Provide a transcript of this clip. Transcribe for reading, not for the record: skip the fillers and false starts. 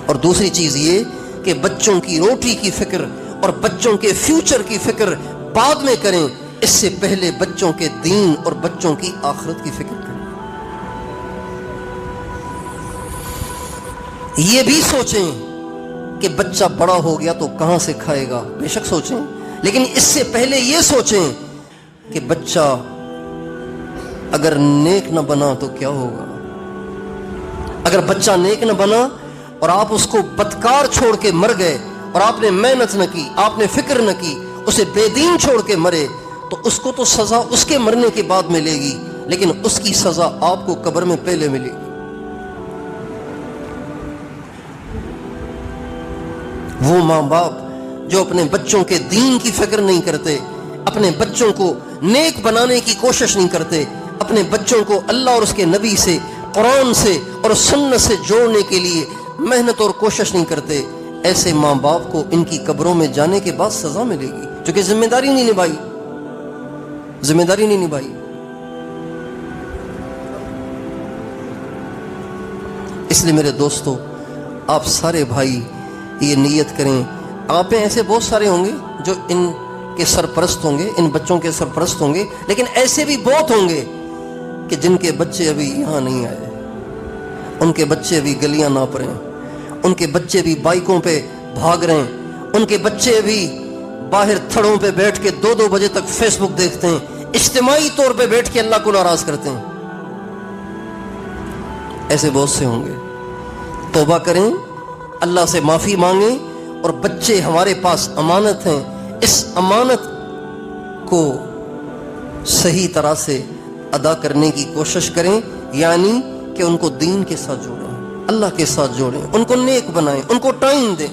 اور دوسری چیز یہ کہ بچوں کی روٹی کی فکر اور بچوں کے فیوچر کی فکر بعد میں کریں، اس سے پہلے بچوں کے دین اور بچوں کی آخرت کی فکر کریں۔ یہ بھی سوچیں کہ بچہ بڑا ہو گیا تو کہاں سے کھائے گا، بے شک سوچیں، لیکن اس سے پہلے یہ سوچیں کہ بچہ اگر نیک نہ بنا تو کیا ہوگا۔ اگر بچہ نیک نہ بنا اور آپ اس کو بدکار چھوڑ کے مر گئے اور آپ نے محنت نہ کی، آپ نے فکر نہ کی، اسے بے دین چھوڑ کے مرے، تو اس کو تو سزا اس کے مرنے کے بعد ملے گی، لیکن اس کی سزا آپ کو قبر میں پہلے ملے گی۔ وہ ماں باپ جو اپنے بچوں کے دین کی فکر نہیں کرتے، اپنے بچوں کو نیک بنانے کی کوشش نہیں کرتے، اپنے بچوں کو اللہ اور اس کے نبی سے، قرآن سے اور سنت سے جوڑنے کے لیے محنت اور کوشش نہیں کرتے، ایسے ماں باپ کو ان کی قبروں میں جانے کے بعد سزا ملے گی، کیونکہ ذمہ داری نہیں نبھائی۔ اس لیے میرے دوستو، آپ سارے بھائی یہ نیت کریں، آپ میں ایسے بہت سارے ہوں گے جو ان کے سرپرست ہوں گے، ان بچوں کے سرپرست ہوں گے، لیکن ایسے بھی بہت ہوں گے کہ جن کے بچے ابھی یہاں نہیں آئے، ان کے بچے ابھی گلیاں ناپ رہے ہیں، ان کے بچے بھی بائکوں پہ بھاگ رہے ہیں، ان کے بچے بھی باہر تھڑوں پہ بیٹھ کے 2 بجے تک فیس بک دیکھتے ہیں، اجتماعی طور پہ بیٹھ کے اللہ کو ناراض کرتے ہیں۔ ایسے بہت سے ہوں گے۔ توبہ کریں، اللہ سے معافی مانگیں، اور بچے ہمارے پاس امانت ہیں، اس امانت کو صحیح طرح سے ادا کرنے کی کوشش کریں، یعنی کہ ان کو دین کے ساتھ جوڑیں، اللہ کے ساتھ جوڑیں، ان کو نیک بنائیں، ان کو ٹائم دیں۔